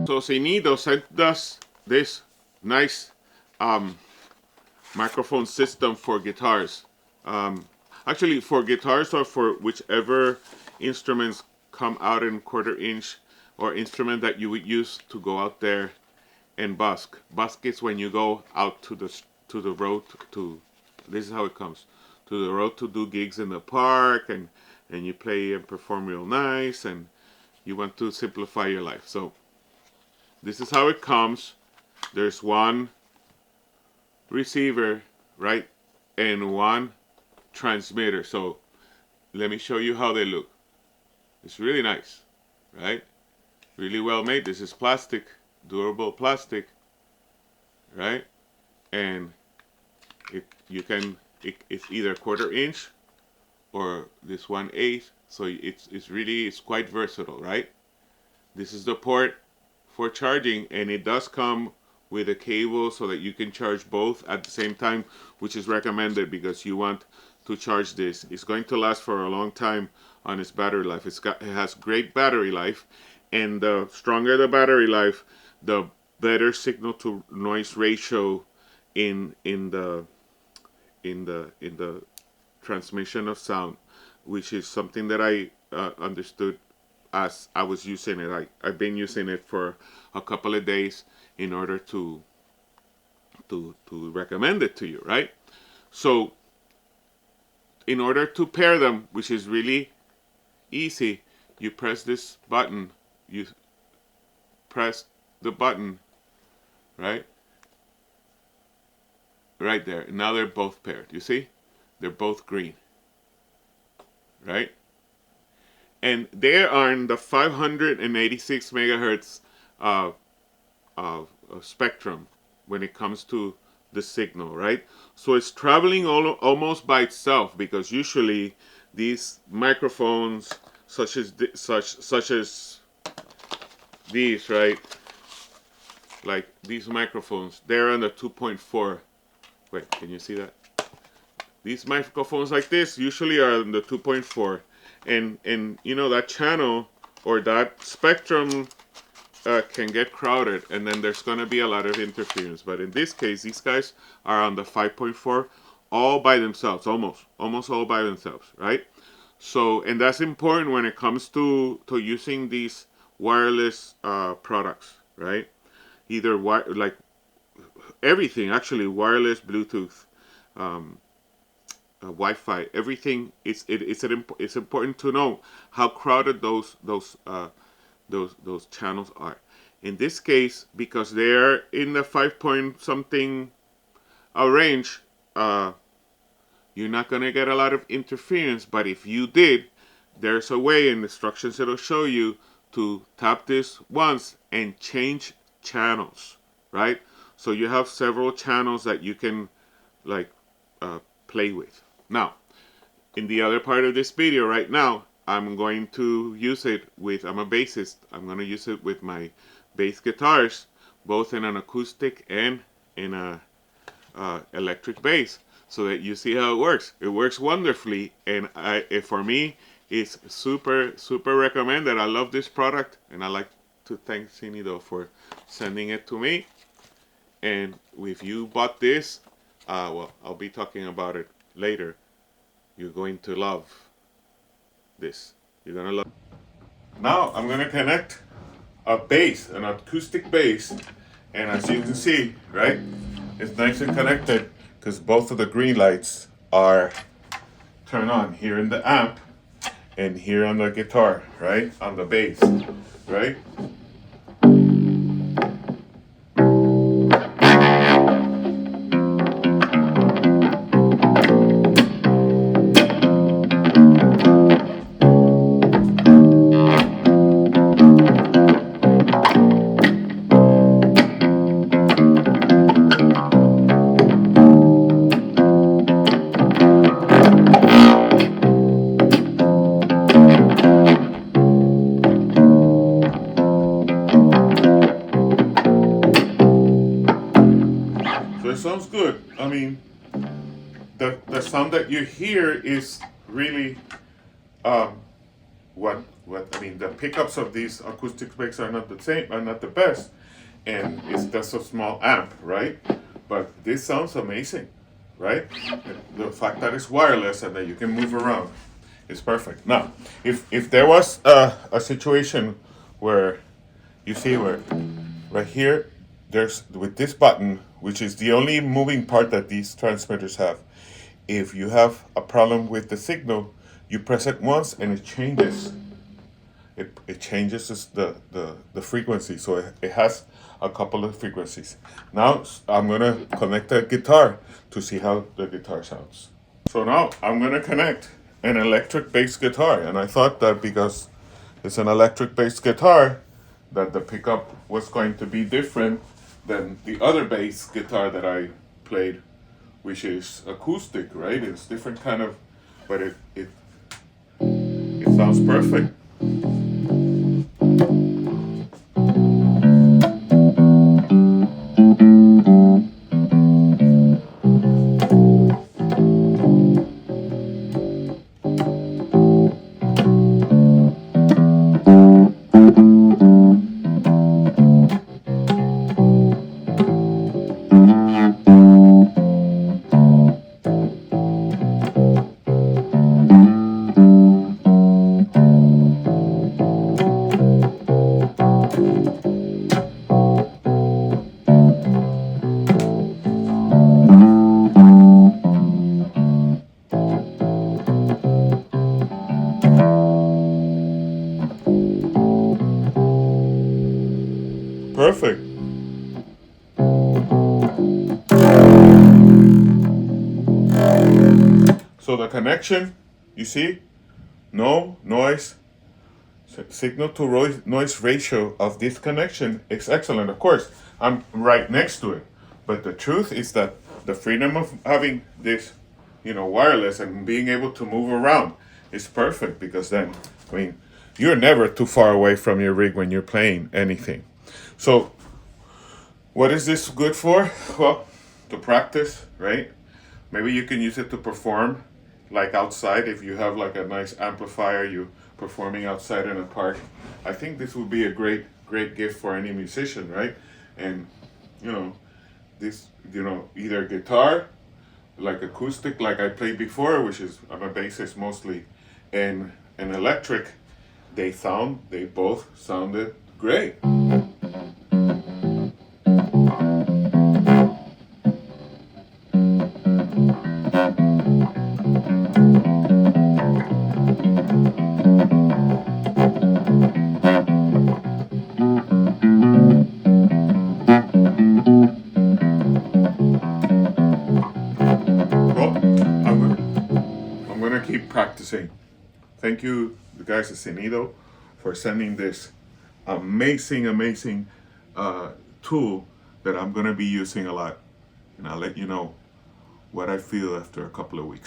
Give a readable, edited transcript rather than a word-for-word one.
So Synido sent us this nice microphone system for guitars. Actually, for guitars or for whichever instruments come out in 1/4 inch or instrument that you would use to go out there and busk. Busk is when you go out to the road to. This is how it comes to the road to do gigs in the park and you play and perform real nice and you want to simplify your life. So this is how it comes. There's one receiver, right, and one transmitter. So let me show you how they look. It's really nice, right? Really well made. This is plastic, durable plastic, right? And it's either 1/4 inch or this 1/8. So it's quite versatile, right? This is the port for charging, and it does come with a cable so that you can charge both at the same time, which is recommended because you want to charge this. It's going to last for a long time on its battery life. It has great battery life, and the stronger the battery life, the better signal to noise ratio in the transmission of sound, which is something that I understood as I was using it. I've been using it for a couple of days in order to recommend it to you, right? So in order to pair them, which is really easy, you press this button, you press the button, right there. Now they're both paired. You see, they're both green, right? And they are in the 586 megahertz spectrum when it comes to the signal, right? So it's traveling almost by itself, because usually these microphones, such as these, right? Like these microphones, they're on the 2.4. Wait, can you see that? These microphones like this usually are on the 2.4. And you know, that channel or that spectrum can get crowded, and then there's going to be a lot of interference. But in this case, these guys are on the 5.4 all by themselves, almost all by themselves, right? So, and that's important when it comes to using these wireless products, right? Either like everything, actually, wireless, Bluetooth, Wi-Fi, everything. It's important to know how crowded those channels are. In this case, because they're in the 5 point something range, you're not gonna get a lot of interference. But if you did, there's a way in the instructions it'll show you to tap this once and change channels, right? So you have several channels that you can like play with. Now, in the other part of this video right now, I'm going to use it with, I'm a bassist, I'm going to use it with my bass guitars, both in an acoustic and in a electric bass, so that you see how it works. It works wonderfully, and for me, it's super recommended. I love this product, and I like to thank Synido for sending it to me. And if you bought this, well, I'll be talking about it later. You're going to love this. You're gonna love. Now I'm gonna connect a bass, an acoustic bass, and as you can see, right, it's nice and connected because both of the green lights are turned on here in the amp and here on the guitar, right, on the bass, right. So it sounds good. I mean, the sound that you hear is really what what I mean, the pickups of these acoustic bass are not the same, are not the best, and it's just a small amp, right? But this sounds amazing, right? The fact that it's wireless and that you can move around is perfect. Now, if there was a situation where you see where right here there's with this button, which is the only moving part that these transmitters have. If you have a problem with the signal, you press it once and it changes. It changes the frequency, so it has a couple of frequencies. Now I'm gonna connect a guitar to see how the guitar sounds. So now I'm gonna connect an electric bass guitar, and I thought that because it's an electric bass guitar, that the pickup was going to be different than the other bass guitar that I played, which is acoustic, right? It's different kind of, but it sounds perfect. Perfect. So the connection, you see, no noise, signal to noise ratio of this connection is excellent. Of course, I'm right next to it, but the truth is that the freedom of having this, wireless and being able to move around is perfect, because then, I mean, you're never too far away from your rig when you're playing anything. So what is this good for? Well, to practice, right? Maybe you can use it to perform, like outside. If you have like a nice amplifier, you performing outside in a park. I think this would be a great gift for any musician, right? And this, either guitar, like acoustic, like I played before, which is I'm a bassist mostly, and an electric. They both sounded great. I'm gonna keep practicing. Thank you, the guys at Synido, for sending this amazing tool that I'm gonna be using a lot, and I'll let you know what I feel after a couple of weeks.